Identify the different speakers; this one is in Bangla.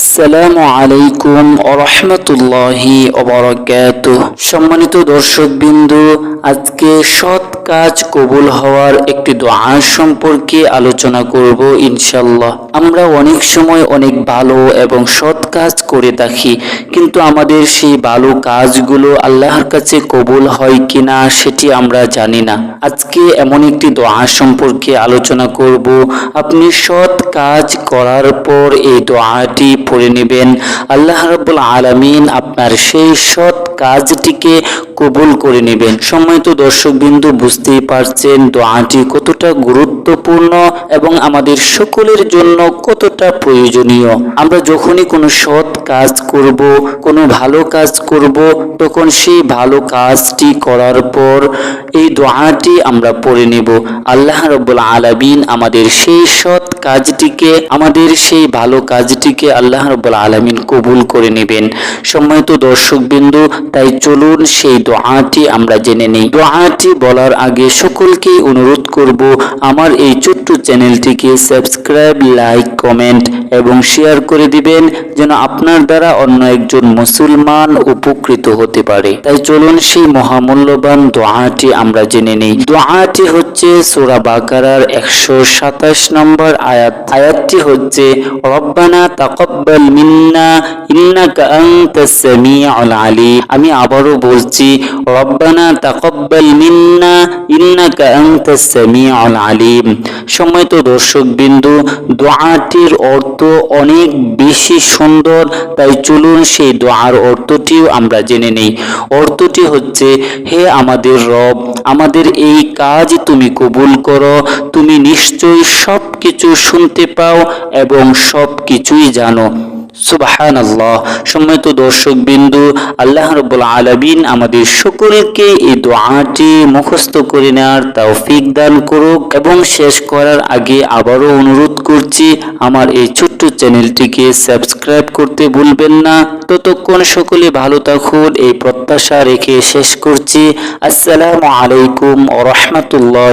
Speaker 1: আসসালামু আলাইকুম ওয়া রাহমাতুল্লাহি ওয়া বারাকাতুহু। সম্মানিত দর্শকবৃন্দ, আজকে সৎ কাজ কবুল হওয়ার একটি দোয়া সম্পর্কে আলোচনা করব ইনশাআল্লাহ। আমরা অনেক সময় অনেক ভালো এবং সৎ কাজ করে থাকি, কিন্তু আমাদের সেই ভালো কাজগুলো আল্লাহর কাছে কবুল হয় কিনা সেটি আমরা জানি না। আজকে এমন একটি দোয়া সম্পর্কে আলোচনা করব। আপনি সৎ কাজ করার পর এই দোয়াটি পড়ে নেবেন। আল্লাহ রাব্বুল আলামিন আপনার সেই সৎ কাজটিকে কবুল করে নেবেন। সম্মানিত দর্শকবৃন্দ, বুঝতেই পারছেন দোয়াটি কতটা গুরুত্বপূর্ণ এবং আমাদের সকলের জন্য কতটা প্রয়োজনীয়। আমরা যখনই কোনো সৎ কাজ করব, কোনো ভালো কাজ করব, তখন সেই ভালো কাজটি করার পর এই দোয়াটি আমরা পড়ে নেব। আল্লাহ রাব্বুল আলামিন আমাদের সেই সৎ কাজটিকে, আমাদের সেই ভালো কাজটিকে আল্লাহ রাব্বুল আলামিন কবুল করে নেবেন। সম্মানিত দর্শকবৃন্দ, তাই চলুন সেই দোয়াটি আমরা জেনে নেই। দোয়াটি বলার আগে সকলকেই অনুরোধ করব, আমার এই ছোট্ট চ্যানেলটিকে সাবস্ক্রাইব, লাইক, কমেন্ট এবং শেয়ার করে দিবেন, যেন আপনার দ্বারা অন্য একজন মুসলমান উপকৃত হতে পারে। তাই চলুন সেই মহামূল্যবান দোয়াটি আমরা জেনে নেই। দোয়াটি হচ্ছে সূরা বাকারার 127 নম্বর আয়াতটি হচ্ছে, রব্বানা তাকাব্বাল মিন্না ইন্নাকা আনতাস সামিউল আলিম। আমি আবারও বলছি, রব্বানা তাকাব্বাল মিন্না ইন্নাকা আনতাস সামিউল আলিম। সম্মানিত দর্শকবৃন্দ, দোয়াটির অর্থ অনেক বেশি সুন্দর, তাই চলুন সেই দোয়ার অর্থটিও আমরা জেনে নেই। অর্থটি হচ্ছে, হে আমাদের রব, আমাদের এই কাজ তুমি কবুল করো। তুমি নিশ্চয়ই সবকিছু শুনতে পাও এবং সবকিছুই জানো। সুবহানাল্লাহ। সম্মানিত দর্শকবৃন্দ, আল্লাহ রাব্বুল আলামিন আমাদের সকলকে এই দোয়াটি মুখস্থ করে নেওয়ার তৌফিক দান করুক। এবং শেষ করার আগে আবারও অনুরোধ করছি, আমার এই ছোট্ট চ্যানেলটিকে সাবস্ক্রাইব করতে ভুলবেন না। ততক্ষণ সকলে ভালো থাকুন, এই প্রত্যাশা রেখে শেষ করছি। আসসালামু আলাইকুম ওয়া রাহমাতুল্লাহ।